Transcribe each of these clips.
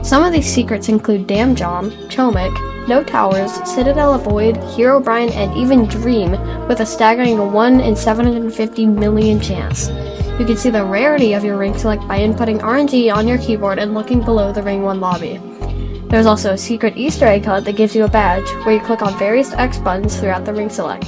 Some of these secrets include Dam Jom, Chomik, No Towers, Citadel Avoid, Herobrine, and even Dream, with a staggering 1 in 750 million chance. You can see the rarity of your ring select by inputting RNG on your keyboard and looking below the Ring 1 lobby. There's also a secret Easter egg hunt that gives you a badge, where you click on various X buttons throughout the ring select.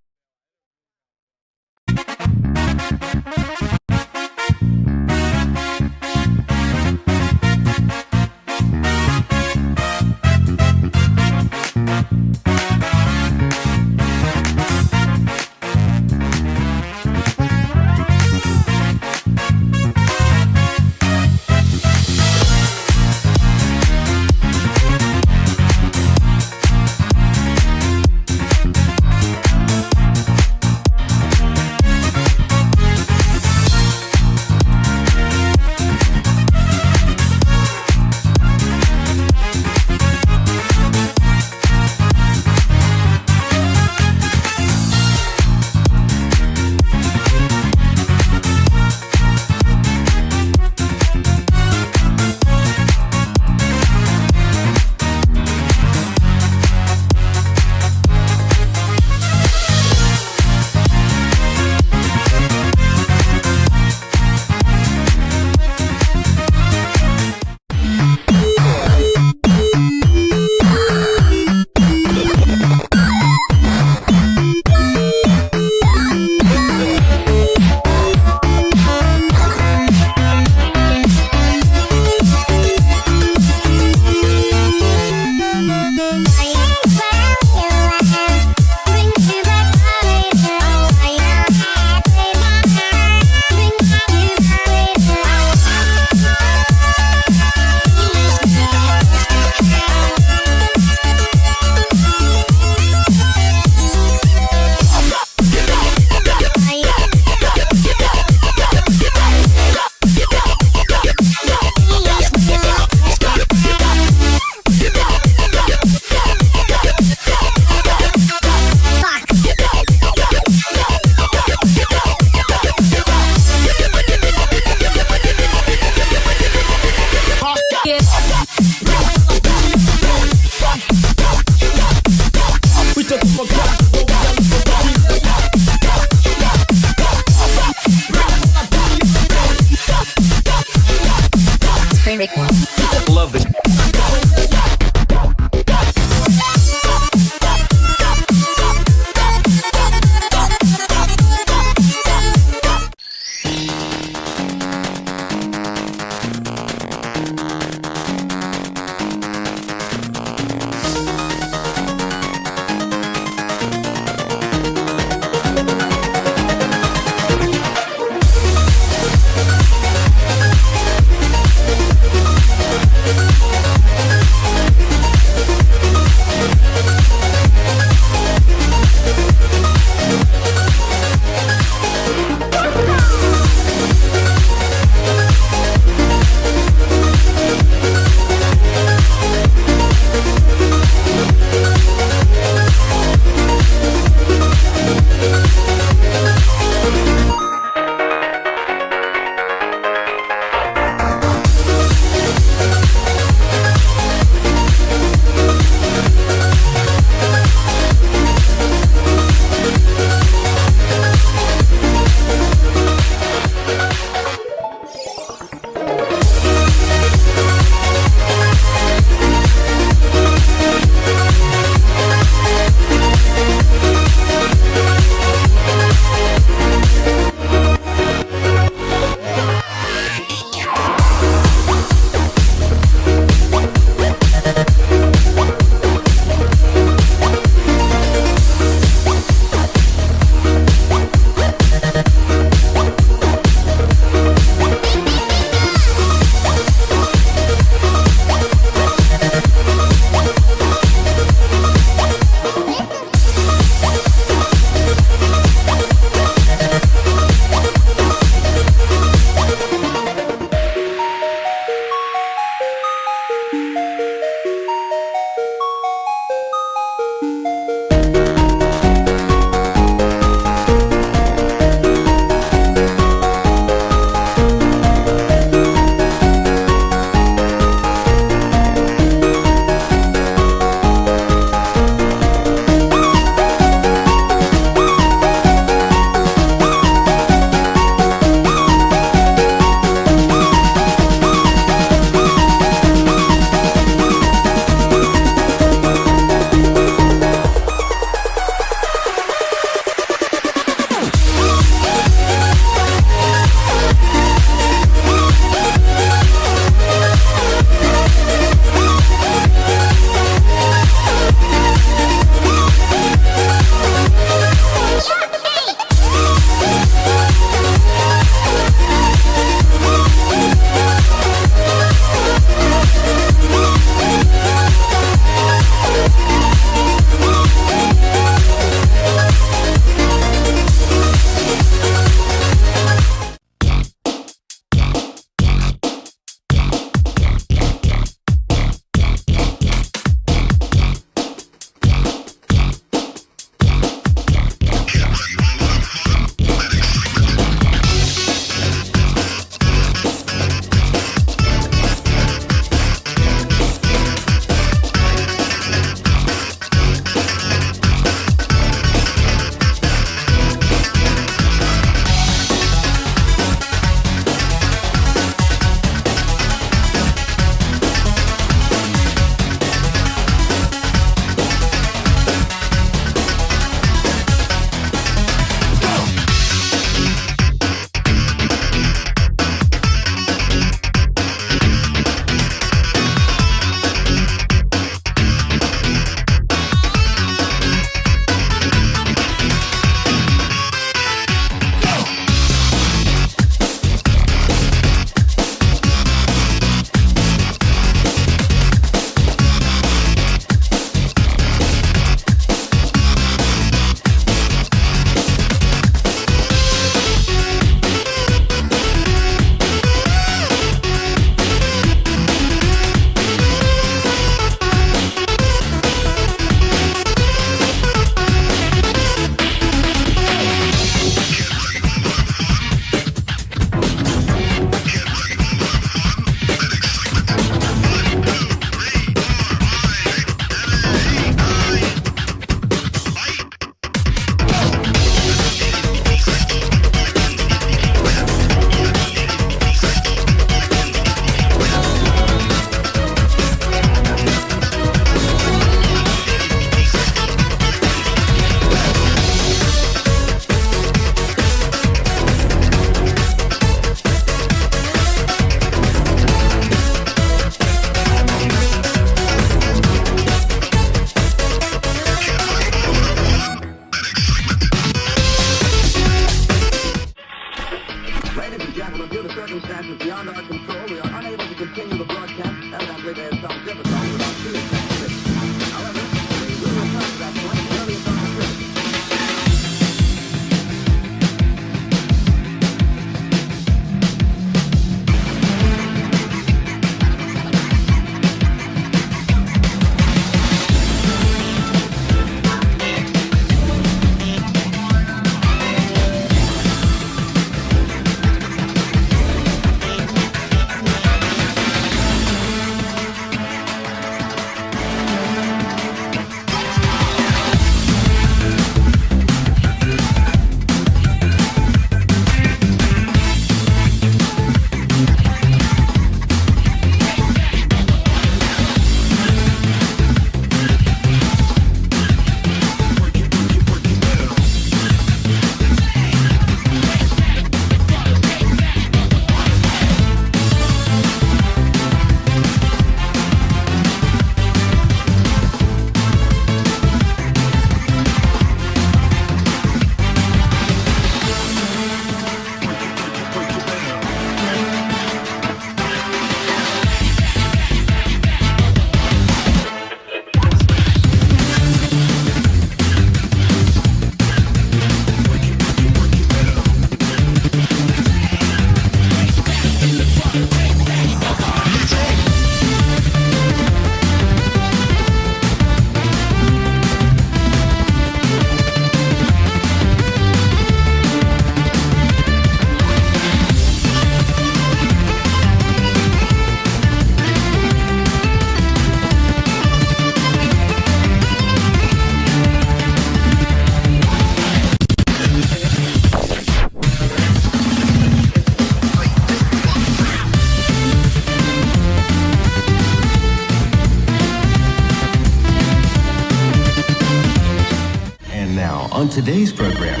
today's program.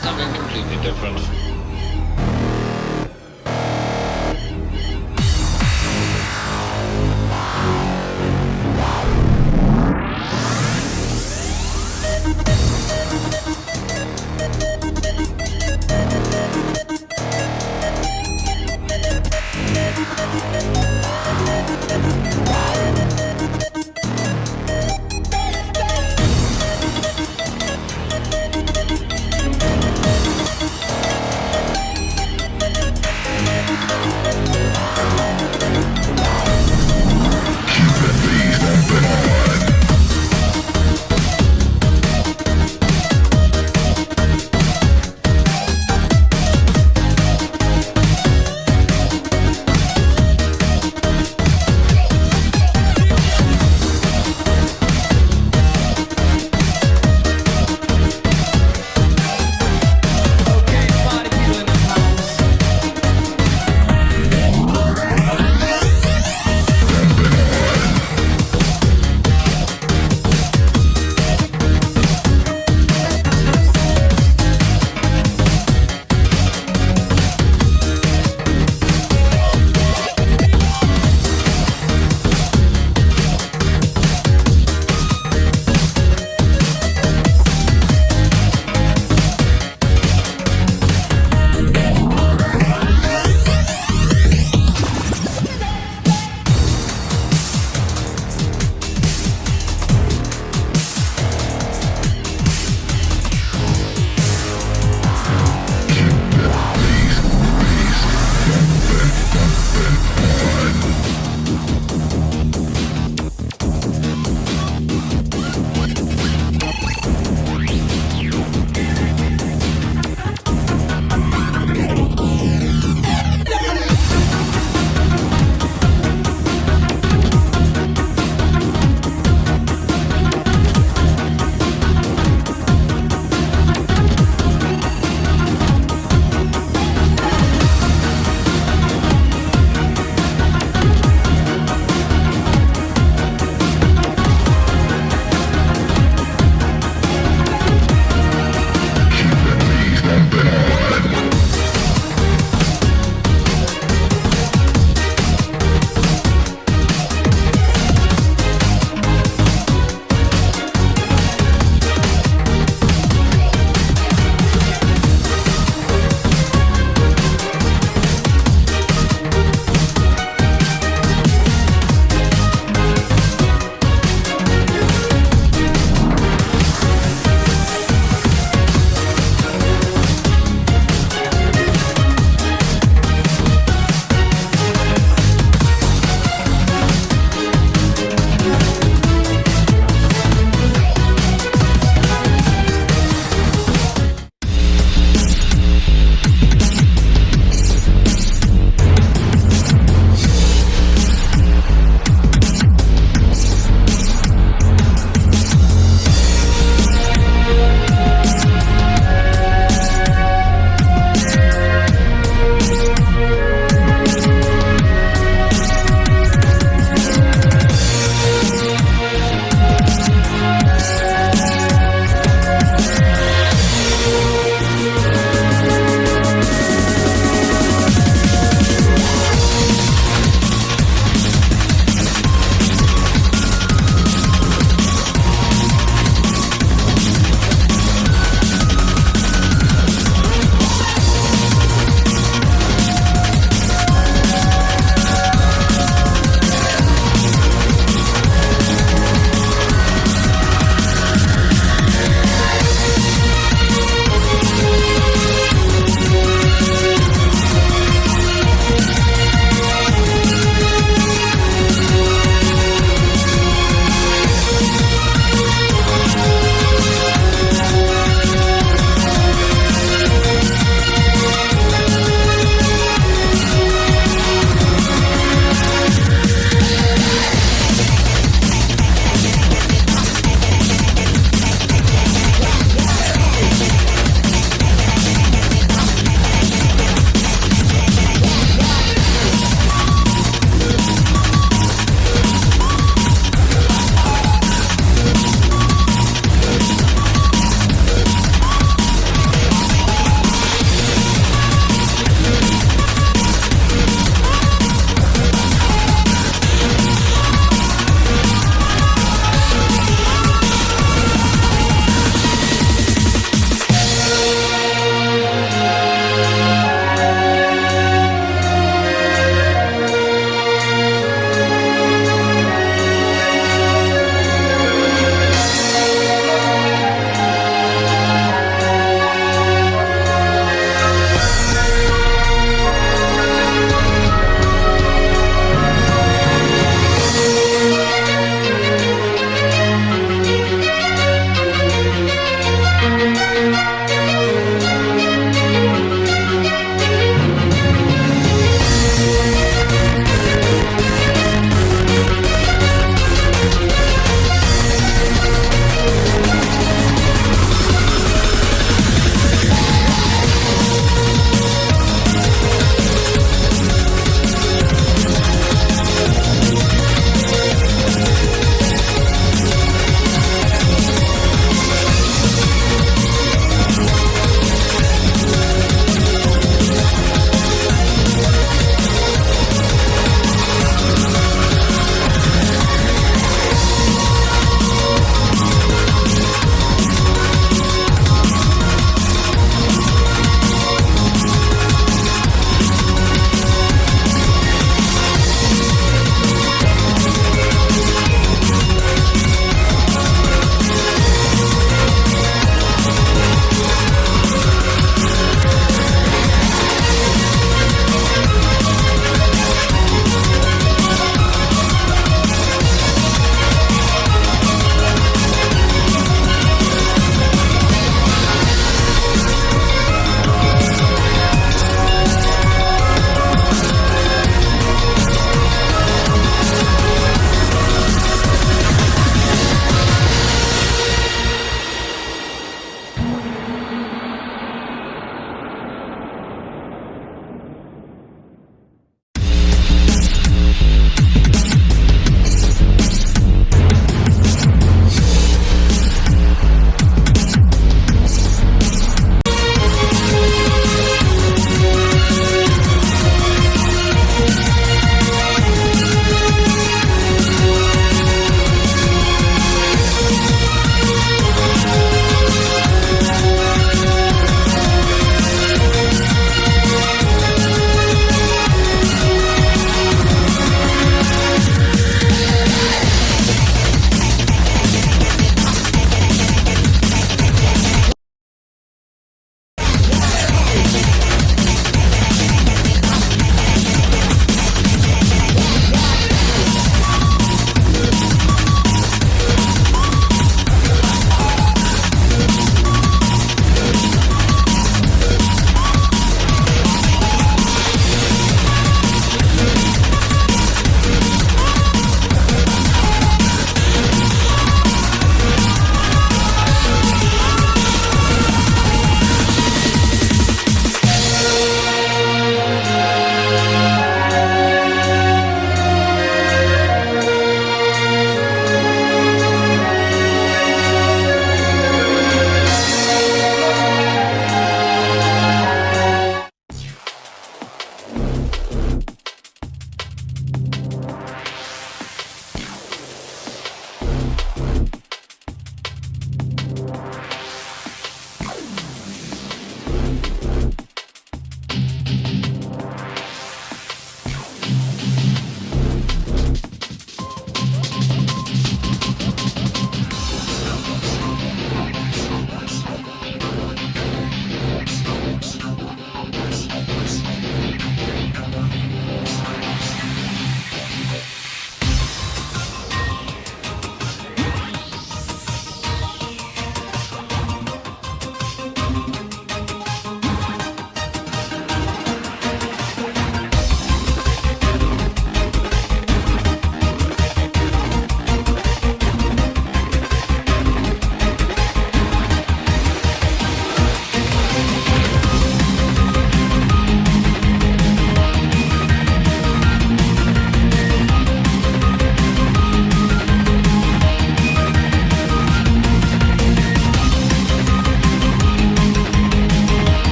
Something completely different.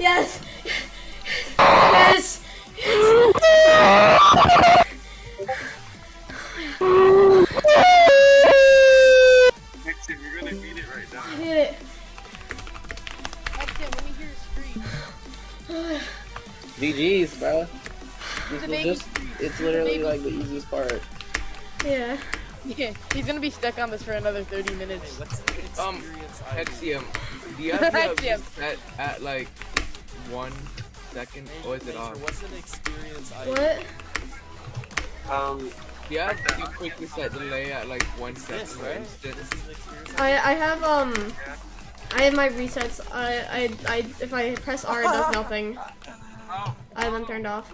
Yes! Yes! Hexium, you're gonna beat it right now. I did it. Hexium, let me hear your scream. GG's, bro. The baby It's literally like the easiest part. Yeah. Yeah, he's gonna be stuck on this for another 30 minutes. Hexium, do you have Hexium. to set at like 1 second, or is it off? What's an experience What? Do you have to quickly set delay at like 1 second, for instance? This is an experience I have my resets. If I press R, it does nothing. I have them turned off.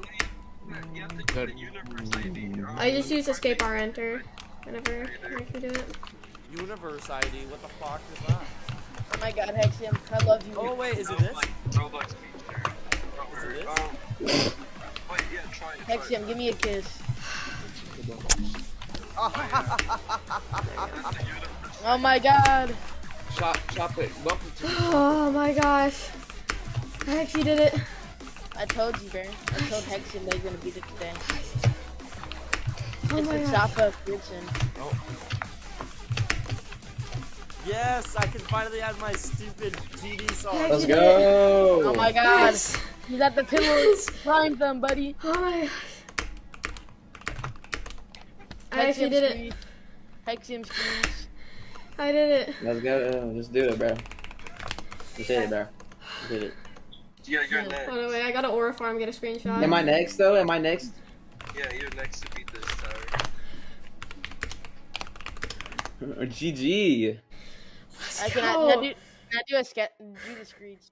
You have to do the universe ID. I just use escape R enter whenever I actually do it. Universe ID. What the fuck is that? Oh my god, Hexium, I love you. Oh wait, is it this? Roblox feature. Wait, yeah, try it. Hexium, give me a kiss. Oh my god. Chop it. Welcome to Oh my gosh. I actually did it. I told you, Baron. I told Hexium that he's gonna beat it today. Oh It's my the gosh. Choppa Gibson. Yes, I can finally add my stupid GD song. Heck Let's you did it. go. Oh my god. Yes. He's at the pillows. Find them, buddy. Oh my gosh. I actually Hexium did it. screams. Hexium screams. I did it. Let's go. Just do it, bro. Just hit it, bro. Just hit it. Yeah, you're next. Hold on, wait, I gotta aura farm, get a screenshot. Am I next though? Am I next? Yeah, you're next to beat this tower. GG. Now do the screens.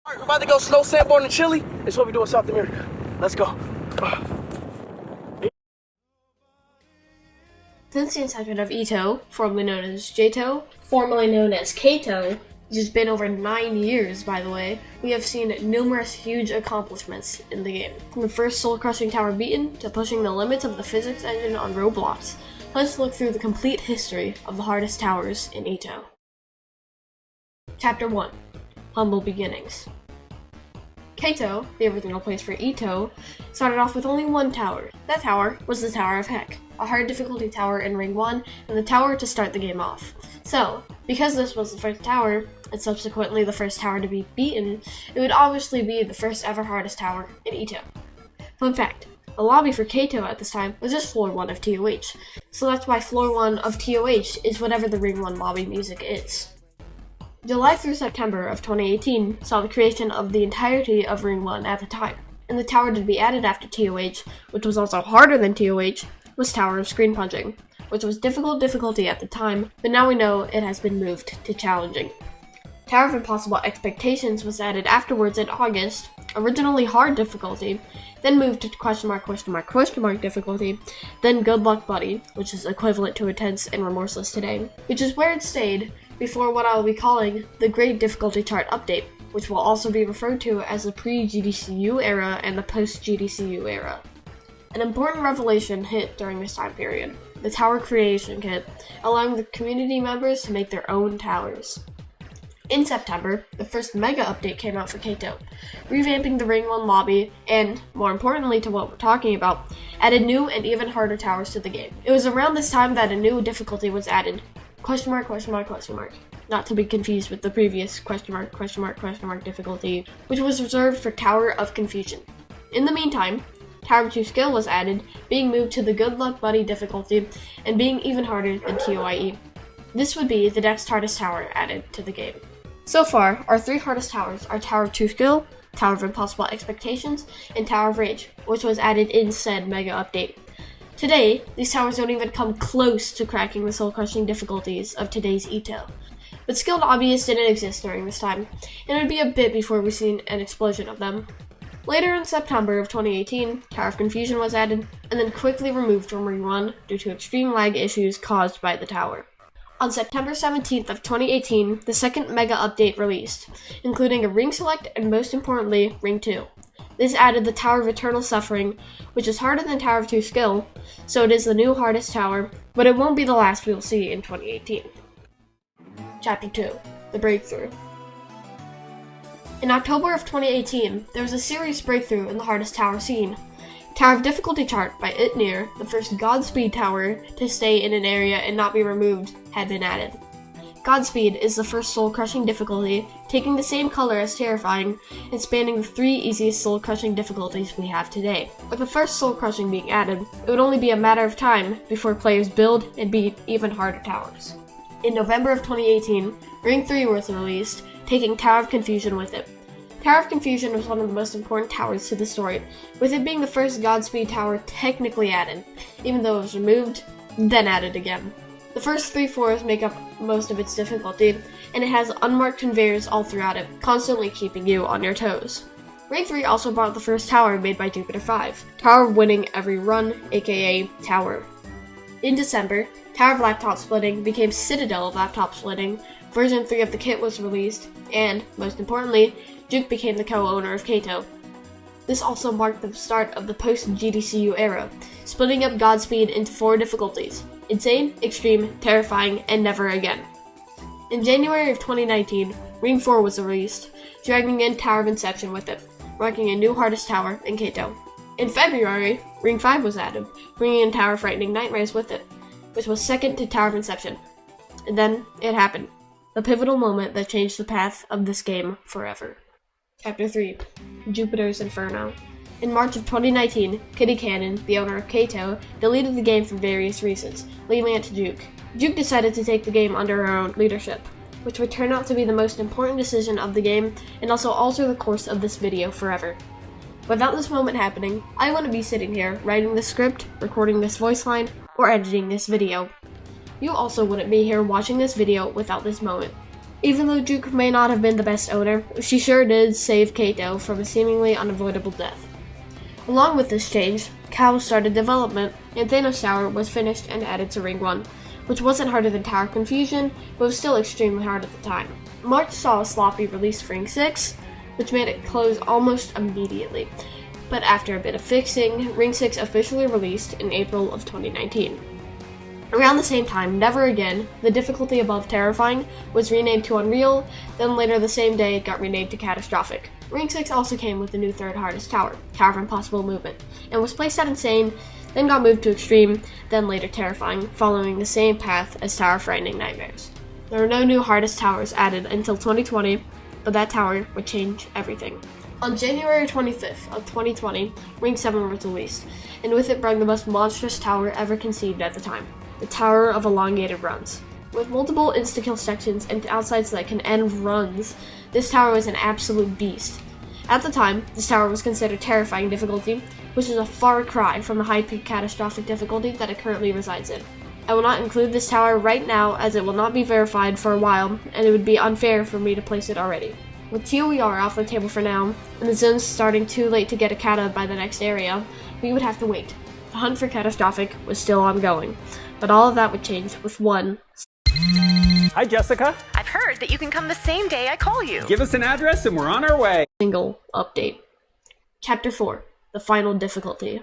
Alright, we're about to go slow sandboard and chili. It's what we do in South America. Let's go. Since the inception of Ito, formerly known as Jato, formerly known as Kato, which has been over 9 years, by the way, we have seen numerous huge accomplishments in the game. From the first soul-crushing tower beaten, to pushing the limits of the physics engine on Roblox. Let's look through the complete history of the hardest towers in Ito. Chapter 1. Humble Beginnings. Kato, the original place for Ito, started off with only one tower. That tower was the Tower of Heck, a hard difficulty tower in Ring 1, and the tower to start the game off. So, because this was the first tower, and subsequently the first tower to be beaten, it would obviously be the first ever hardest tower in Ito. Fun fact, the lobby for Kato at this time was just floor 1 of TOH, so that's why floor 1 of TOH is whatever the Ring 1 lobby music is. July through September of 2018 saw the creation of the entirety of Ring 1 at the time, and the tower to be added after TOH, which was also harder than TOH, was Tower of Screen Punching, which was difficulty at the time, but now we know it has been moved to challenging. Tower of Impossible Expectations was added afterwards in August, originally hard difficulty, then moved to question mark difficulty, then Good Luck Buddy, which is equivalent to Intense and Remorseless today, which is where it stayed before what I will be calling the Great Difficulty Chart Update, which will also be referred to as the pre-GDCU era and the post-GDCU era. An important revelation hit during this time period, the Tower Creation Kit, allowing the community members to make their own towers. In September, the first mega update came out for Kato, revamping the Ring 1 lobby and, more importantly to what we're talking about, added new and even harder towers to the game. It was around this time that a new difficulty was added, question mark, not to be confused with the previous question mark difficulty, which was reserved for Tower of Confusion. In the meantime, Tower 2 skill was added, being moved to the Good Luck Buddy difficulty, and being even harder than TOIE. This would be the next hardest tower added to the game. So far, our 3 hardest towers are Tower of 2 skill, Tower of Impossible Expectations, and Tower of Rage, which was added in said mega update. Today, these towers don't even come close to cracking the soul-crushing difficulties of today's Ito. But skilled hobbyists didn't exist during this time, and it would be a bit before we seen an explosion of them. Later in September of 2018, Tower of Confusion was added, and then quickly removed from Ring 1 due to extreme lag issues caused by the tower. On September 17th of 2018, the second mega update released, including a Ring Select and most importantly, Ring 2. This added the Tower of Eternal Suffering, which is harder than Tower of 2 skill, so it is the new hardest tower, but it won't be the last we will see in 2018. Chapter 2, The Breakthrough. In October of 2018, there was a serious breakthrough in the hardest tower scene. Tower of Difficulty chart by Itnir, the first Godspeed tower to stay in an area and not be removed, had been added. Godspeed is the first soul-crushing difficulty, taking the same color as Terrifying, and spanning the 3 easiest soul-crushing difficulties we have today. With the first soul-crushing being added, it would only be a matter of time before players build and beat even harder towers. In November of 2018, Ring 3 was released, taking Tower of Confusion with it. Tower of Confusion was one of the most important towers to the story, with it being the first Godspeed tower technically added, even though it was removed, then added again. The first 3 floors make up most of its difficulty, and it has unmarked conveyors all throughout it, constantly keeping you on your toes. Ring 3 also brought the first tower made by Jupiter 5, Tower of Winning Every Run, aka Tower. In December, Tower of Laptop Splitting became Citadel of Laptop Splitting, version 3 of the kit was released, and, most importantly, Duke became the co-owner of Kato. This also marked the start of the post-GDCU era, splitting up Godspeed into 4 difficulties: Insane, Extreme, Terrifying, and Never Again. In January of 2019, Ring 4 was released, dragging in Tower of Inception with it, marking a new hardest tower in Kato. In February, Ring 5 was added, bringing in Tower of Frightening Nightmares with it, which was second to Tower of Inception. And then, it happened. The pivotal moment that changed the path of this game forever. Chapter 3, Jupiter's Inferno. In March of 2019, Kitty Cannon, the owner of Kato, deleted the game for various reasons, leaving it to Duke. Duke decided to take the game under her own leadership, which would turn out to be the most important decision of the game and also alter the course of this video forever. Without this moment happening, I wouldn't be sitting here writing this script, recording this voice line, or editing this video. You also wouldn't be here watching this video without this moment. Even though Duke may not have been the best owner, she sure did save Kato from a seemingly unavoidable death. Along with this change, Cal started development, and Thanos Tower was finished and added to Ring 1, which wasn't harder than Tower of Confusion, but was still extremely hard at the time. March saw a sloppy release for Ring 6, which made it close almost immediately, but after a bit of fixing, Ring 6 officially released in April of 2019. Around the same time, Never Again, the difficulty above Terrifying, was renamed to Unreal, then later the same day it got renamed to Catastrophic. Ring 6 also came with the new third hardest tower, Tower of Impossible Movement, and was placed at Insane, then got moved to Extreme, then later Terrifying, following the same path as Tower of Frightening Nightmares. There were no new hardest towers added until 2020, but that tower would change everything. On January 25th of 2020, Ring 7 was released, and with it brought the most monstrous tower ever conceived at the time. The Tower of Elongated Runs. With multiple insta-kill sections and outsides that can end runs, this tower was an absolute beast. At the time, this tower was considered Terrifying difficulty, which is a far cry from the high-peak Catastrophic difficulty that it currently resides in. I will not include this tower right now as it will not be verified for a while, and it would be unfair for me to place it already. With TOER off the table for now, and the zones starting too late to get a kata by the next area, we would have to wait. The hunt for Catastrophic was still ongoing. But all of that would change with one. Hi, Jessica. I've heard that you can come the same day I call you. Give us an address and we're on our way. Single update. Chapter 4, the final difficulty.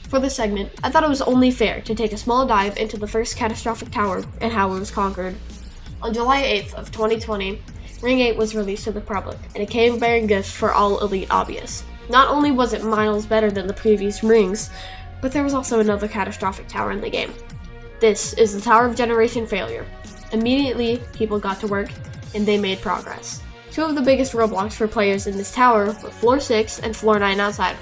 For this segment, I thought it was only fair to take a small dive into the first Catastrophic tower and how it was conquered. On July 8th of 2020, Ring 8 was released to the public, and it came bearing gifts for all elite hobbyists. Not only was it miles better than the previous rings, but there was also another Catastrophic tower in the game. This is the Tower of Generation Failure. Immediately, people got to work, and they made progress. Two of the biggest roadblocks for players in this tower were Floor 6 and Floor 9 outside.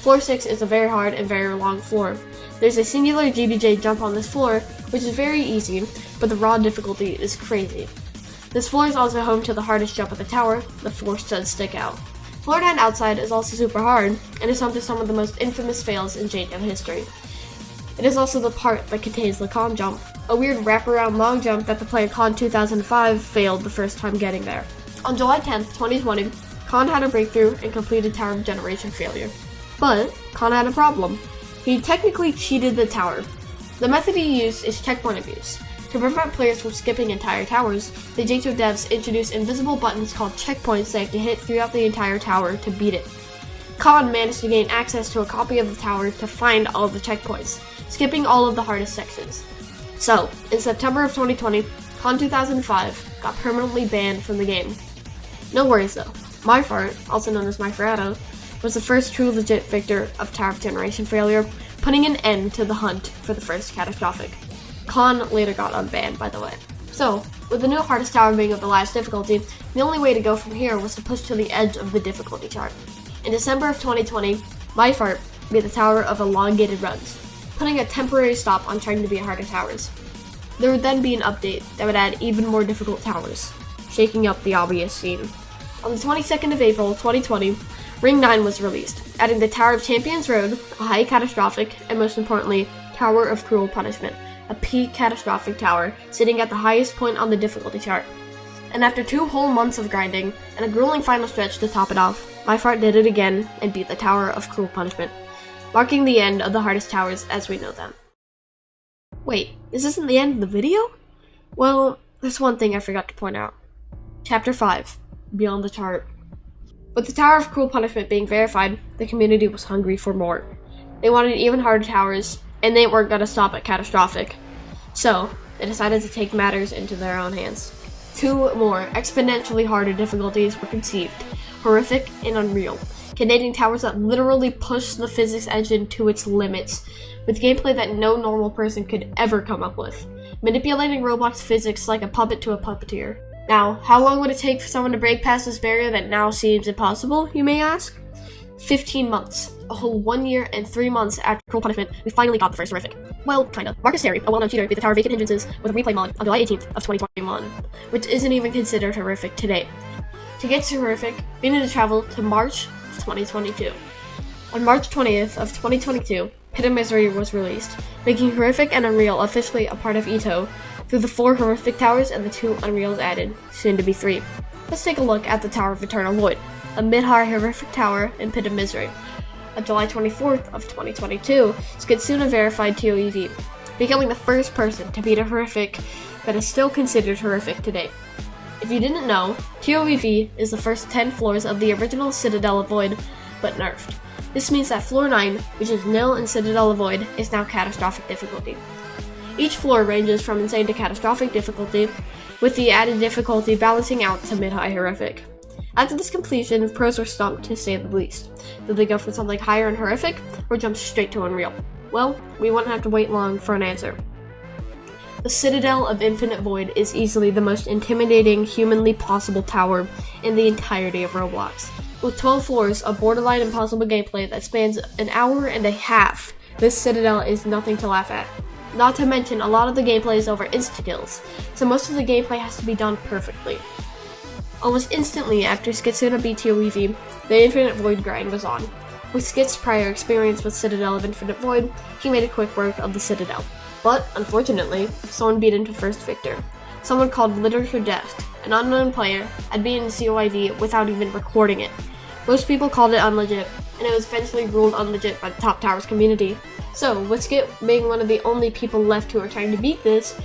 Floor 6 is a very hard and very long floor. There's a singular GBJ jump on this floor, which is very easy, but the raw difficulty is crazy. This floor is also home to the hardest jump of the tower, the Floor Stud Stick Out. Floor 9 outside is also super hard, and is home to some of the most infamous fails in JDM history. It is also the part that contains the Con Jump, a weird wraparound long jump that the player Con 2005 failed the first time getting there. On July 10th, 2020, Con had a breakthrough and completed Tower of Generation Failure. But Con had a problem. He technically cheated the tower. The method he used is checkpoint abuse. To prevent players from skipping entire towers, the J2 devs introduced invisible buttons called checkpoints that have to hit throughout the entire tower to beat it. Khan managed to gain access to a copy of the tower to find all of the checkpoints, skipping all of the hardest sections. So, in September of 2020, Con 2005 got permanently banned from the game. No worries though. My Fart, also known as My Ferrado, was the first true legit victor of Tower of Generation failure, putting an end to the hunt for the first catastrophic. Khan later got unbanned, by the way. So, with the new hardest tower being of the last difficulty, the only way to go from here was to push to the edge of the difficulty chart. In December of 2020, My Fart made the Tower of Elongated Runs, putting a temporary stop on trying to beat harder towers. There would then be an update that would add even more difficult towers, shaking up the obvious scene. On the 22nd of April 2020, Ring 9 was released, adding the Tower of Champions Road, a high catastrophic, and most importantly, Tower of Cruel Punishment, a peak catastrophic tower sitting at the highest point on the difficulty chart. And after 2 whole months of grinding, and a grueling final stretch to top it off, My Fart did it again and beat the Tower of Cruel Punishment, marking the end of the hardest towers as we know them. Wait, this isn't the end of the video? Well, there's one thing I forgot to point out. Chapter 5, Beyond the Chart. With the Tower of Cruel Punishment being verified, the community was hungry for more. They wanted even harder towers, and they weren't going to stop at catastrophic. So, they decided to take matters into their own hands. 2 more exponentially harder difficulties were conceived, Horrific and Unreal, containing towers that literally push the physics engine to its limits, with gameplay that no normal person could ever come up with, manipulating Roblox physics like a puppet to a puppeteer. Now, how long would it take for someone to break past this barrier that now seems impossible, you may ask? 15 months. A whole 1 year and 3 months after Cruel Punishment, we finally got the first Horrific. Well, kinda. Marcus Terry, a well-known cheater, beat the Tower of Vacant Hindrances with a replay mod on July 18th of 2021, which isn't even considered Horrific today. To get to Horrific, we need to travel to March of 2022. On March 20th of 2022, Pit of Misery was released, making Horrific and Unreal officially a part of Ito, through the 4 Horrific towers and the 2 Unreals added, soon to be 3. Let's take a look at the Tower of Eternal Void, a mid-high Horrific tower in Pit of Misery. On July 24th of 2022, Skitsuna verified TOEV, becoming the first person to beat a Horrific that is still considered Horrific today. If you didn't know, TOEV is the first 10 floors of the original Citadel of Void, but nerfed. This means that floor 9, which is nil in Citadel of Void, is now catastrophic difficulty. Each floor ranges from insane to catastrophic difficulty, with the added difficulty balancing out to mid-high Horrific. After this completion, pros were stumped to say the least. Did they go for something higher in Horrific, or jump straight to Unreal? Well, we wouldn't have to wait long for an answer. The Citadel of Infinite Void is easily the most intimidating humanly possible tower in the entirety of Roblox. With 12 floors of borderline impossible gameplay that spans an hour and a half, this Citadel is nothing to laugh at. Not to mention, a lot of the gameplay is over insta-kills, so most of the gameplay has to be done perfectly. Almost instantly after Skitsuna beat TOEV, the Infinite Void grind was on. With Skit's prior experience with Citadel of Infinite Void, he made a quick work of the Citadel. But, unfortunately, someone beat him to first victor. Someone called Literature Deft, an unknown player, had beaten COIV without even recording it. Most people called it unlegit, and it was eventually ruled unlegit by the Top Towers community. So, with Skit being one of the only people left who are trying to beat this,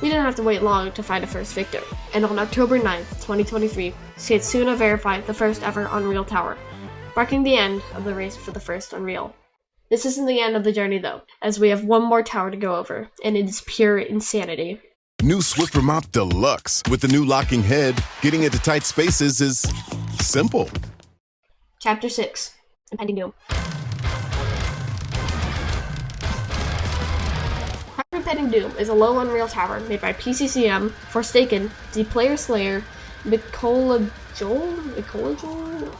we didn't have to wait long to find a first victor. And on October 9th, 2023, Skitsuna verified the first ever Unreal Tower, marking the end of the race for the first Unreal. This isn't the end of the journey though, as we have one more tower to go over, and it is pure insanity. New Swiffer Mop Deluxe. With the new locking head, getting into tight spaces is simple. Chapter 6, Impending Doom. Impending Doom is a low Unreal tower made by PCCM, Forsaken, The Player Slayer, Mikolajol,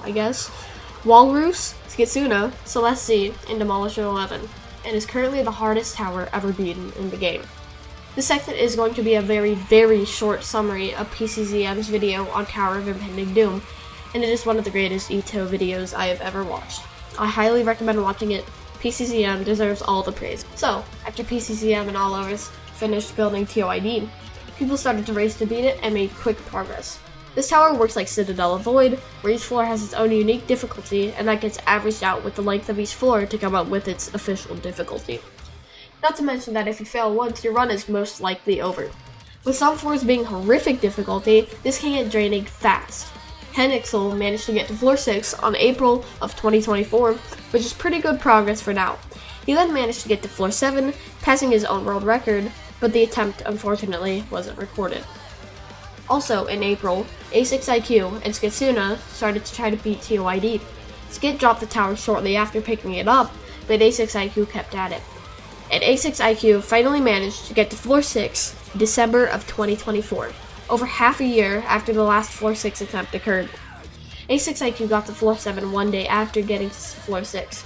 I guess, Walrus, Skitsuna, Celestia, and Demolisher 11, and is currently the hardest tower ever beaten in the game. This section is going to be a very, very short summary of PCCM's video on Tower of Impending Doom, and it is one of the greatest Ito videos I have ever watched. I highly recommend watching it. PCCM deserves all the praise. So, after PCCM and all others finished building TOID, people started to race to beat it and made quick progress. This tower works like Citadel of Void, where each floor has its own unique difficulty, and that gets averaged out with the length of each floor to come up with its official difficulty. Not to mention that if you fail once, your run is most likely over. With some floors being horrific difficulty, this can get draining fast. Henixel managed to get to floor 6 on April of 2024, which is pretty good progress for now. He then managed to get to floor 7, passing his own world record, but the attempt unfortunately wasn't recorded. Also, in April, A6IQ and Skitsuna started to try to beat TOID. Skit dropped the tower shortly after picking it up, but A6IQ kept at it. And A6IQ finally managed to get to floor 6 in December of 2024, over half a year after the last floor 6 attempt occurred. A6IQ got to floor 7 one day after getting to floor 6.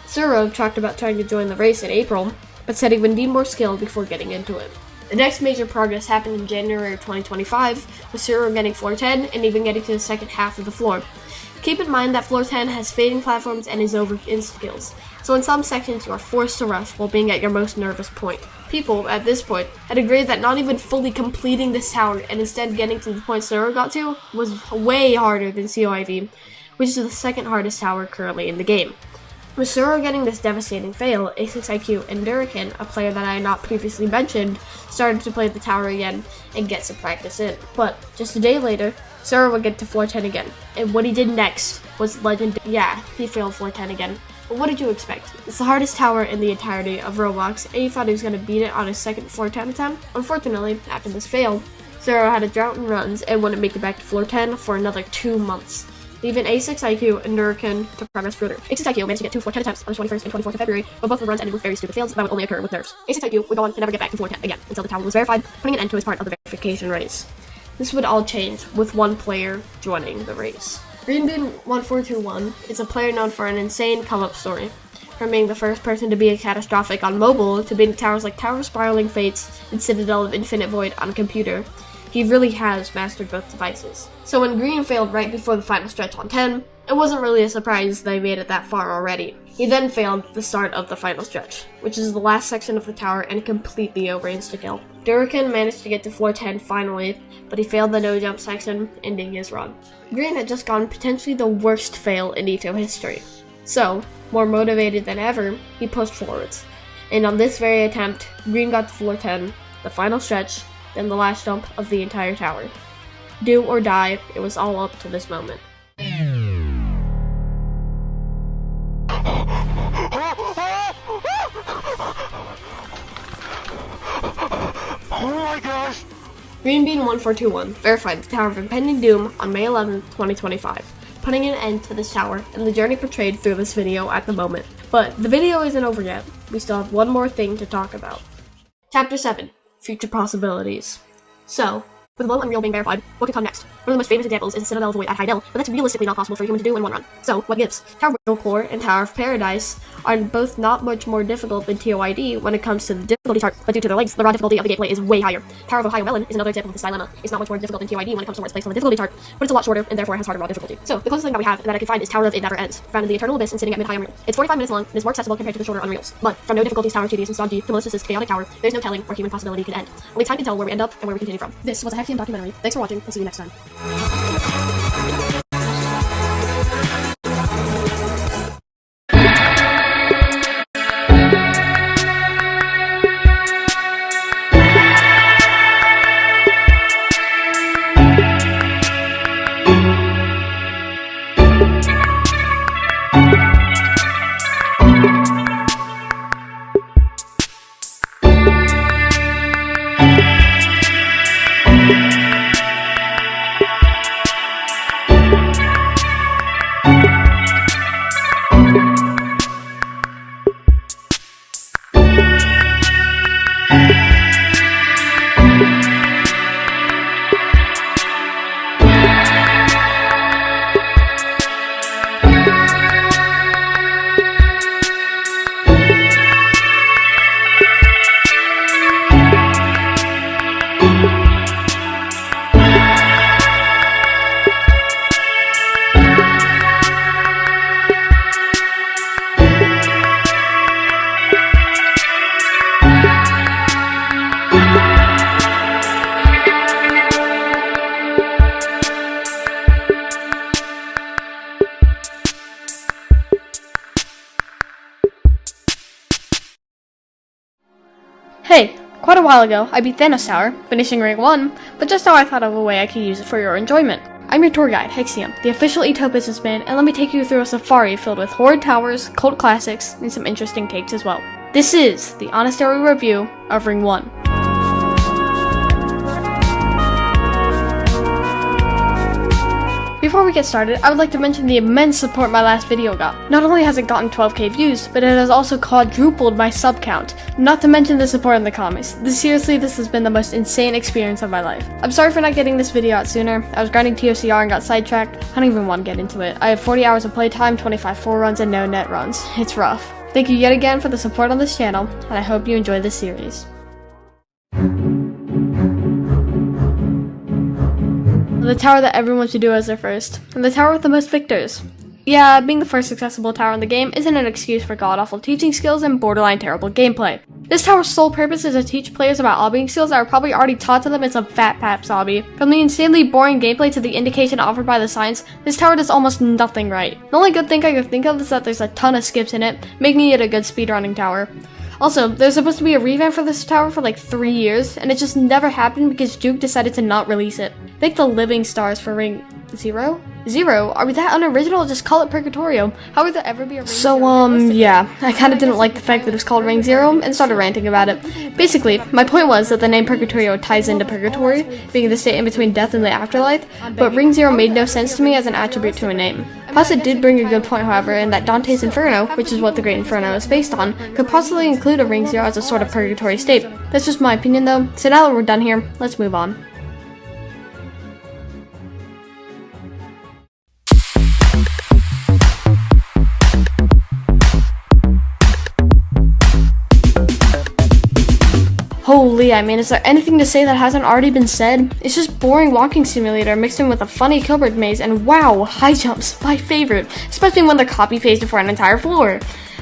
Suro talked about trying to join the race in April, but said he would need more skill before getting into it. The next major progress happened in January of 2025, with Suro getting floor 10 and even getting to the second half of the floor. Keep in mind that floor 10 has fading platforms and is over insta-kills, so in some sections you are forced to rush while being at your most nervous point. People, at this point, had agreed that not even fully completing this tower and instead getting to the point Suro got to was way harder than COIV, which is the second hardest tower currently in the game. With Suro getting this devastating fail, A6IQ and Durican, a player that I had not previously mentioned, started to play the tower again and get some practice in. But just a day later, Suro would get to floor 10 again, and what he did next was legendary. Yeah, he failed floor 10 again. But what did you expect? It's the hardest tower in the entirety of Roblox, and you thought he was going to beat it on his second floor 10 attempt? Unfortunately, after this failed, Suro had a drought in runs and wouldn't make it back to floor 10 for another 2 months. Even A6IQ and Nurican to progress further. A6IQ managed to get 2 floor 10 attempts on the 21st and 24th of February, but both of the runs ended with very stupid fails that would only occur with nerfs. A6IQ would go on to never get back to floor 10 again until the tower was verified, putting an end to his part of the verification race. This would all change with one player joining the race. GreenBean1421 is a player known for an insane come-up story, from being the first person to be a catastrophic on mobile to beating towers like Tower Spiraling Fates and Citadel of Infinite Void on a computer. He really has mastered both devices. So when Green failed right before the final stretch on 10, it wasn't really a surprise they made it that far already. He then failed the start of the final stretch, which is the last section of the tower and completely over insta-kill. Durican managed to get to floor 10 finally, but he failed the no-jump section, ending his run. Green had just gone potentially the worst fail in Ito history. So, more motivated than ever, he pushed forwards. And on this very attempt, Green got to floor 10, the final stretch, then the last jump of the entire tower. Do or die, it was all up to this moment. Oh my gosh! GreenBean1421 verified the Tower of Impending Doom on May 11, 2025, putting an end to this tower and the journey portrayed through this video at the moment. But the video isn't over yet. We still have one more thing to talk about. Chapter 7. Future Possibilities. So, with low Unreal being verified, what could come next? One of the most famous examples is Citadel of Void at High Del, but that's realistically not possible for a human to do in one run. So, what gives? Tower of Core and Tower of Paradise are both not much more difficult than TOID when it comes to the difficulty chart, but due to their lengths, the raw difficulty of the gameplay is way higher. Tower of Ohio Melon is another example of this dilemma. It's not much more difficult than TOID when it comes to where it's placed on the difficulty chart, but it's a lot shorter and therefore has harder raw difficulty. So, the closest thing that we have that I can find is Tower of It Never Ends, found in the Eternal Abyss and sitting at mid-high Unreal. It's 45 minutes long and is more accessible compared to the shorter Unreals. But, from no difficulties Tower tedious and stodgy to Melissa's chaotic tower, there's no telling where human possibility can end. Only time can tell where we end up and where we continue from. This was a Hexium documentary. Thanks for watching, and see you next time. Hey, quite a while ago, I beat Thanos Tower, finishing rank 1, but just now I thought of a way I could use it for your enjoyment. I'm your tour guide, Hexium, the official Ito businessman, and let me take you through a safari filled with horrid towers, cult classics, and some interesting takes as well. This is the Honest Review of Ring 1. we get started, I would like to mention the immense support my last video got. Not only has it gotten 12k views, but it has also quadrupled my sub count. Not to mention the support in the comments. Seriously, this has been the most insane experience of my life. I'm sorry for not getting this video out sooner. I was grinding TOCR and got sidetracked. I don't even want to get into it. I have 40 hours of playtime, 25 4 runs, and no net runs. It's rough. Thank you yet again for the support on this channel, and I hope you enjoy this series. The tower that everyone should do as their first, and the tower with the most victors. Yeah, being the first accessible tower in the game isn't an excuse for god-awful teaching skills and borderline terrible gameplay. This tower's sole purpose is to teach players about obbying skills that are probably already taught to them in some fat paps obby. From the insanely boring gameplay to the indication offered by the science, this tower does almost nothing right. The only good thing I can think of is that there's a ton of skips in it, making it a good speedrunning tower. Also, there's supposed to be a revamp for this tower for like 3 years, and it just never happened because Duke decided to not release it. Thank the living stars for Ring 0? Zero? Are we that unoriginal? Just call it Purgatorio. How would there ever be a Ring 0? Yeah, I kinda didn't like the fact that it was called Ring 0 and started ranting about it. Basically, my point was that the name Purgatorio ties into Purgatory, being the state in between death and the afterlife, but Ring 0 made no sense to me as an attribute to a name. Plus, it did bring a good point, however, in that Dante's Inferno, which is what the Great Inferno is based on, could possibly include a Ring 0 as a sort of purgatory state. That's just my opinion though, so now that we're done here, let's move on. Holy, I mean, is there anything to say that hasn't already been said? It's just boring walking simulator mixed in with a funny cupboard maze, and wow, high jumps, my favorite, especially when they're copy-pasted for an entire floor.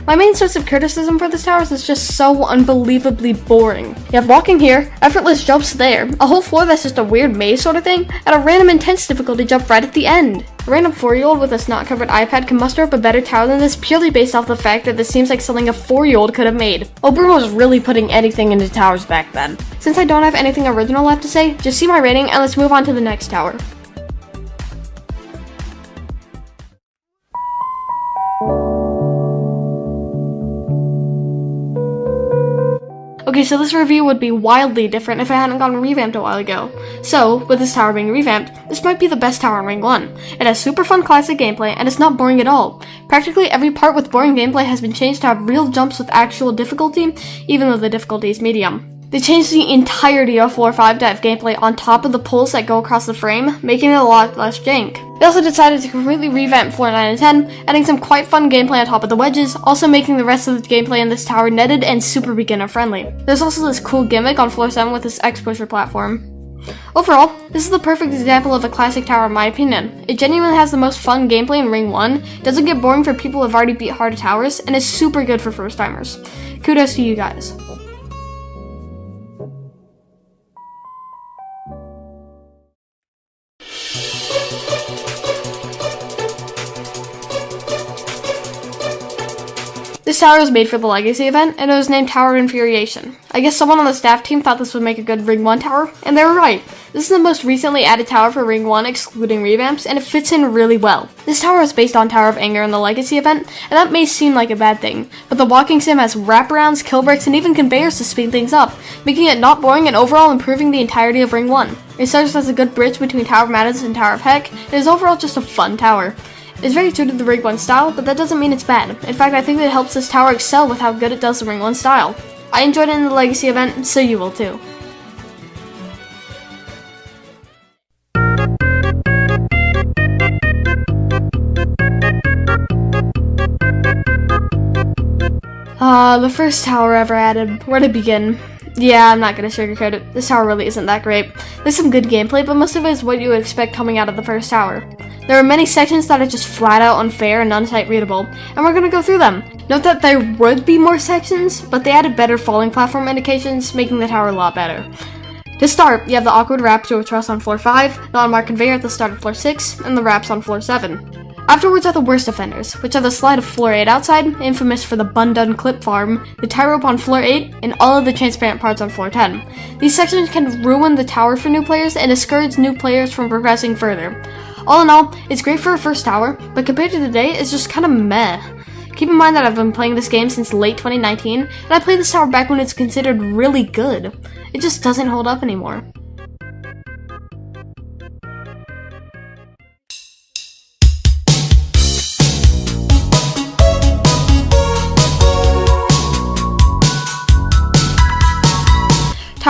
My main source of criticism for this tower is it's just so unbelievably boring. You have walking here, effortless jumps there, a whole floor that's just a weird maze sort of thing, and a random intense difficulty jump right at the end. A random 4-year-old with a snot-covered iPad can muster up a better tower than this purely based off the fact that this seems like something a 4-year-old could have made. Oberon was really putting anything into towers back then. Since I don't have anything original left to say, just see my rating and let's move on to the next tower. Okay, so this review would be wildly different if it hadn't gotten revamped a while ago. So, with this tower being revamped, this might be the best tower in Ring 1. It has super fun classic gameplay, and it's not boring at all. Practically every part with boring gameplay has been changed to have real jumps with actual difficulty, even though the difficulty is medium. They changed the entirety of Floor 5 to have gameplay on top of the pulls that go across the frame, making it a lot less jank. They also decided to completely revamp Floor 9 and 10, adding some quite fun gameplay on top of the wedges, also making the rest of the gameplay in this tower netted and super beginner friendly. There's also this cool gimmick on Floor 7 with this X-Pusher platform. Overall, this is the perfect example of a classic tower in my opinion. It genuinely has the most fun gameplay in Ring 1, doesn't get boring for people who have already beat harder towers, and is super good for first timers. Kudos to you guys. This tower was made for the Legacy event, and it was named Tower of Infuriation. I guess someone on the staff team thought this would make a good Ring 1 tower, and they were right. This is the most recently added tower for Ring 1 excluding revamps, and it fits in really well. This tower is based on Tower of Anger in the Legacy event, and that may seem like a bad thing, but the walking sim has wraparounds, kill bricks, and even conveyors to speed things up, making it not boring and overall improving the entirety of Ring 1. It serves as a good bridge between Tower of Madness and Tower of Heck, and is overall just a fun tower. It's very true to the Ring 1 style, but that doesn't mean it's bad. In fact, I think that it helps this tower excel with how good it does the Ring 1 style. I enjoyed it in the Legacy event, so you will too. The first tower ever added. Where to begin? Yeah, I'm not gonna sugarcoat it. This tower really isn't that great. There's some good gameplay, but most of it is what you would expect coming out of the first tower. There are many sections that are just flat out unfair and unsight readable, and we're gonna go through them. Note that there would be more sections, but they added better falling platform indications, making the tower a lot better. To start, you have the awkward ramps with truss on floor 5, the unmarked conveyor at the start of floor 6, and the ramps on floor 7. Afterwards are the worst offenders, which are the slide of floor 8 outside, infamous for the bun-dun clip farm, the tie rope on floor 8, and all of the transparent parts on floor 10. These sections can ruin the tower for new players and discourage new players from progressing further. All in all, it's great for a first tower, but compared to today, it's just kinda meh. Keep in mind that I've been playing this game since late 2019, and I played this tower back when it's considered really good. It just doesn't hold up anymore.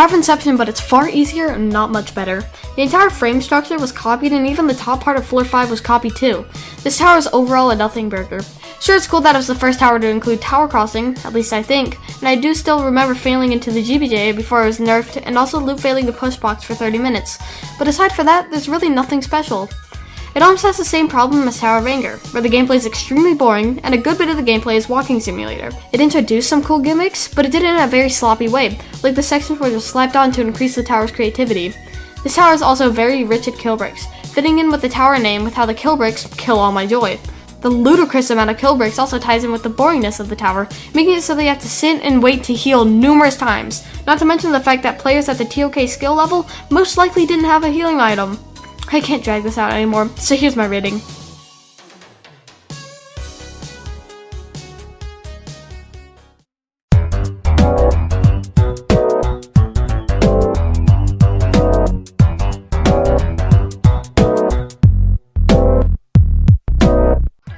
Have Inception, but it's far easier and not much better. The entire frame structure was copied, and even the top part of floor 5 was copied too. This tower is overall a nothing burger. Sure, it's cool that it was the first tower to include tower crossing, at least I think, and I do still remember failing into the GBJ before it was nerfed, and also loop failing the push box for 30 minutes. But aside from that, there's really nothing special. It almost has the same problem as Tower of Anger, where the gameplay is extremely boring, and a good bit of the gameplay is walking simulator. It introduced some cool gimmicks, but it did it in a very sloppy way, like the sections where they're slapped on to increase the tower's creativity. This tower is also very rich at kill bricks, fitting in with the tower name with how the kill bricks kill all my joy. The ludicrous amount of kill bricks also ties in with the boringness of the tower, making it so they have to sit and wait to heal numerous times, not to mention the fact that players at the TOK skill level most likely didn't have a healing item. I can't drag this out anymore, so here's my rating.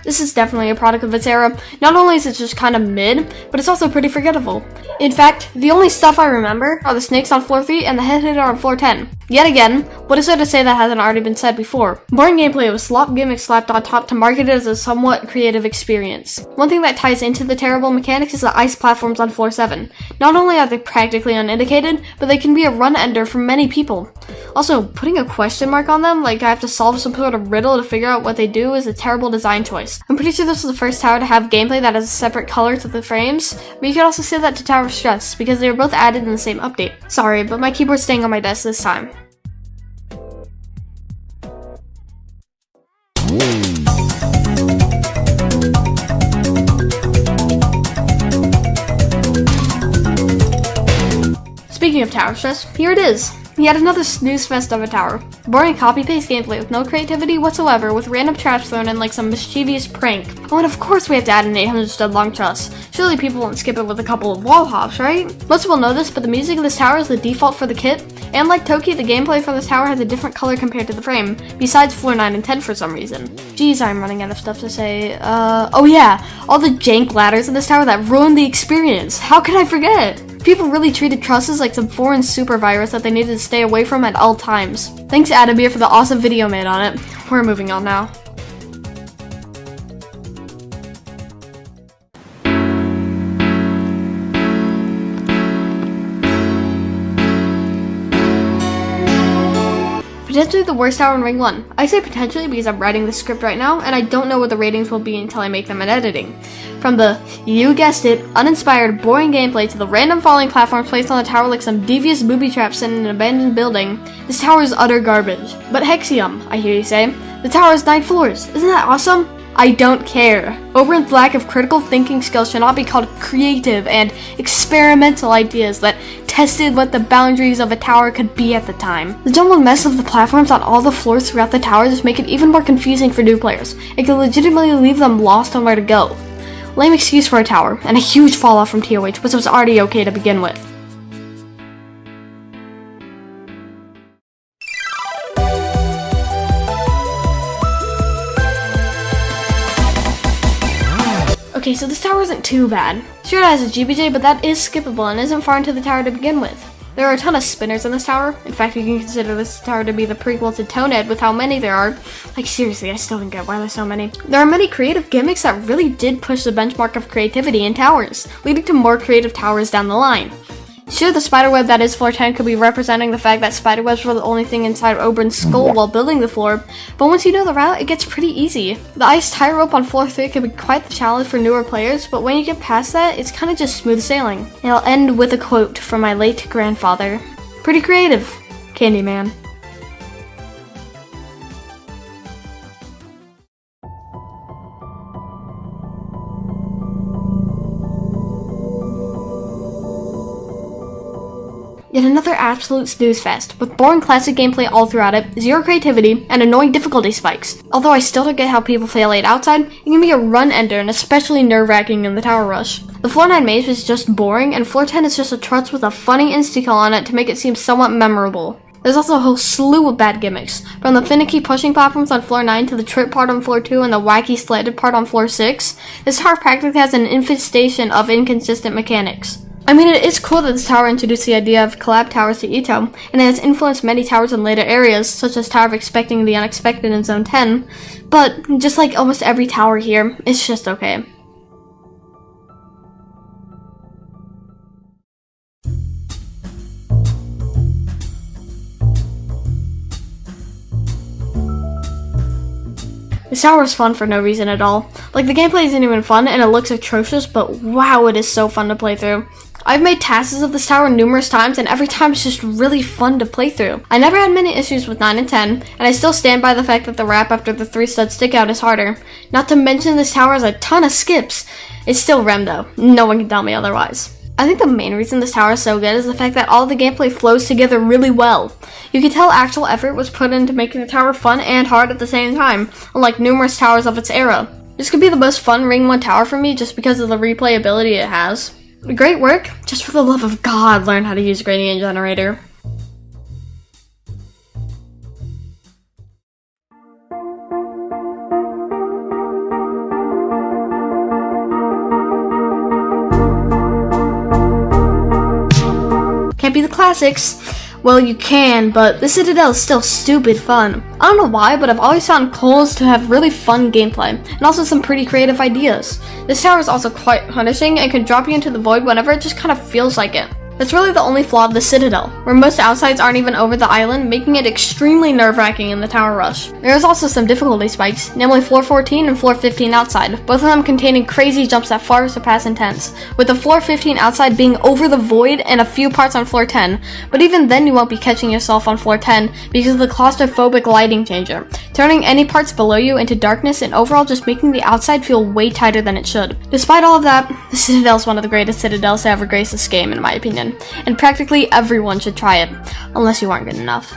This is definitely a product of its era. Not only is it just kind of mid, but it's also pretty forgettable. In fact, the only stuff I remember are the snakes on floor 3 and the head hitter on floor 10. Yet again, what is there to say that hasn't already been said before? Boring gameplay with slop gimmicks slapped on top to market it as a somewhat creative experience. One thing that ties into the terrible mechanics is the ice platforms on floor 7. Not only are they practically unindicated, but they can be a run ender for many people. Also, putting a question mark on them, like I have to solve some sort of riddle to figure out what they do, is a terrible design choice. I'm pretty sure this was the first tower to have gameplay that has a separate color to the frames, but you can also say that to Tower of Stress, because they were both added in the same update. Sorry, but my keyboard's staying on my desk this time. Speaking of tower stress, here it is. Yet another snooze fest of a tower. Boring copy-paste gameplay with no creativity whatsoever, with random traps thrown in like some mischievous prank. Oh, and of course we have to add an 800 stud long truss. Surely people won't skip it with a couple of wall hops, right? Most people know this, but the music of this tower is the default for the kit, and like Toki, the gameplay for this tower has a different color compared to the frame, besides floor 9 and 10 for some reason. Jeez, I'm running out of stuff to say. Oh yeah, all the jank ladders in this tower that ruined the experience. How could I forget? People really treated trusses like some foreign super virus that they needed to stay away from at all times. Thanks Adabir for the awesome video made on it. We're moving on now. Potentially the worst tower in Ring 1. I say potentially because I'm writing the script right now, and I don't know what the ratings will be until I make them in editing. From the, you guessed it, uninspired, boring gameplay to the random falling platforms placed on the tower like some devious booby traps in an abandoned building, this tower is utter garbage. But Hexium, I hear you say. The tower has 9 floors. Isn't that awesome? I don't care. Oberyn's lack of critical thinking skills should not be called creative and experimental ideas that tested what the boundaries of a tower could be at the time. The jumbled mess of the platforms on all the floors throughout the tower just make it even more confusing for new players. It could legitimately leave them lost on where to go. Lame excuse for a tower, and a huge falloff from TOH, which was already okay to begin with. Okay, so this tower isn't too bad. Sure, it has a GBJ, but that is skippable and isn't far into the tower to begin with. There are a ton of spinners in this tower. In fact, you can consider this tower to be the prequel to Tonehead with how many there are. Like, seriously, I still don't get why there's so many. There are many creative gimmicks that really did push the benchmark of creativity in towers, leading to more creative towers down the line. Sure, the spiderweb that is floor 10 could be representing the fact that spiderwebs were the only thing inside Oberyn's skull while building the floor, but once you know the route, it gets pretty easy. The ice tightrope on floor 3 could be quite the challenge for newer players, but when you get past that, it's kind of just smooth sailing. And I'll end with a quote from my late grandfather. Pretty creative, Candyman. Yet another absolute snooze fest, with boring classic gameplay all throughout it, zero creativity, and annoying difficulty spikes. Although I still don't get how people fail 8 outside, it can be a run ender and especially nerve-wracking in the tower rush. The floor 9 maze is just boring, and floor 10 is just a trutz with a funny insta-kill on it to make it seem somewhat memorable. There's also a whole slew of bad gimmicks, from the finicky pushing platforms on floor 9 to the trip part on floor 2 and the wacky slanted part on floor 6. This tower practically has an infestation of inconsistent mechanics. I mean, it is cool that this tower introduced the idea of collab towers to Ito, and it has influenced many towers in later areas, such as Tower of Expecting the Unexpected in Zone 10, but just like almost every tower here, it's just okay. This tower is fun for no reason at all. Like, the gameplay isn't even fun and it looks atrocious, but wow, it is so fun to play through. I've made tasks of this tower numerous times and every time it's just really fun to play through. I never had many issues with 9 and 10, and I still stand by the fact that the wrap after the 3-stud stick out is harder. Not to mention this tower has a ton of skips. It's still REM though, no one can tell me otherwise. I think the main reason this tower is so good is the fact that all the gameplay flows together really well. You can tell actual effort was put into making the tower fun and hard at the same time, unlike numerous towers of its era. This could be the most fun Ring 1 tower for me just because of the replayability it has. Great work, just for the love of God, learn how to use Gradient Generator. Can't be the classics. Well, you can, but the Citadel is still stupid fun. I don't know why, but I've always found Coles to have really fun gameplay, and also some pretty creative ideas. This tower is also quite punishing and can drop you into the void whenever it just kind of feels like it. That's really the only flaw of the Citadel, where most outsides aren't even over the island, making it extremely nerve-wracking in the tower rush. There is also some difficulty spikes, namely floor 14 and floor 15 outside, both of them containing crazy jumps that far surpass intense, with the floor 15 outside being over the void and a few parts on floor 10, but even then you won't be catching yourself on floor 10 because of the claustrophobic lighting changer, turning any parts below you into darkness and overall just making the outside feel way tighter than it should. Despite all of that, the Citadel is one of the greatest Citadels to ever grace this game in my opinion. And practically everyone should try it, unless you aren't good enough.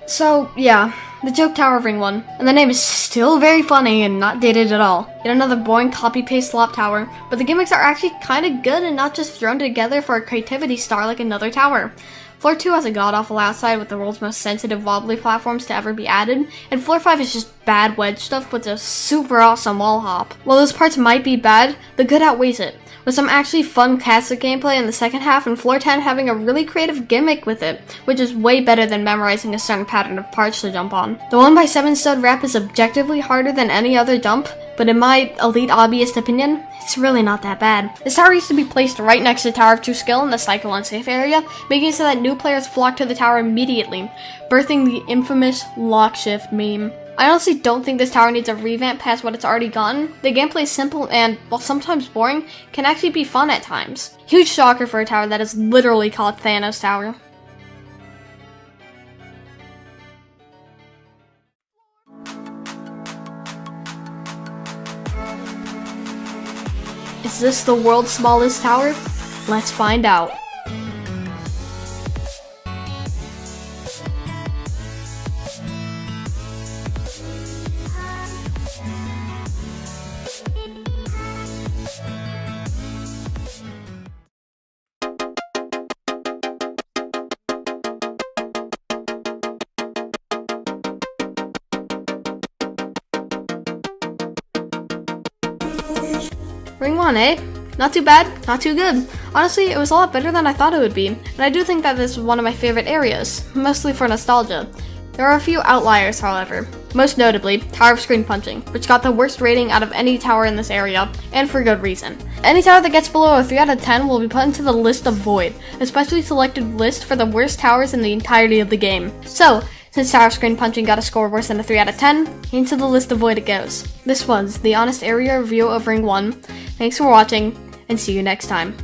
So, yeah, the joke tower of Ring 1, and the name is still very funny and not dated at all. Yet another boring copy-paste slop tower, but the gimmicks are actually kinda good and not just thrown together for a creativity star like another tower. Floor 2 has a god-awful outside with the world's most sensitive wobbly platforms to ever be added, and Floor 5 is just bad wedge stuff with a super awesome wall hop. While those parts might be bad, the good outweighs it, with some actually fun castle gameplay in the second half and Floor 10 having a really creative gimmick with it, which is way better than memorizing a certain pattern of parts to jump on. The 1x7 stud wrap is objectively harder than any other jump, but in my elite hobbyist opinion, it's really not that bad. This tower used to be placed right next to Tower of True Skill in the Cycle Unsafe area, making it so that new players flock to the tower immediately, birthing the infamous lock shift meme. I honestly don't think this tower needs a revamp past what it's already gotten. The gameplay is simple and, while sometimes boring, can actually be fun at times. Huge shocker for a tower that is literally called Thanos Tower. Is this the world's smallest tower? Let's find out. Ring 1, eh? Not too bad, not too good. Honestly, it was a lot better than I thought it would be, and I do think that this is one of my favorite areas, mostly for nostalgia. There are a few outliers, however. Most notably, Tower of Screen Punching, which got the worst rating out of any tower in this area, and for good reason. Any tower that gets below a 3 out of 10 will be put into the list of void, a specially selected list for the worst towers in the entirety of the game. So, since Tower of Screen Punching got a score worse than a 3 out of 10, into the list of void it goes. This was the Honest Area review of Ring 1. Thanks for watching, and see you next time.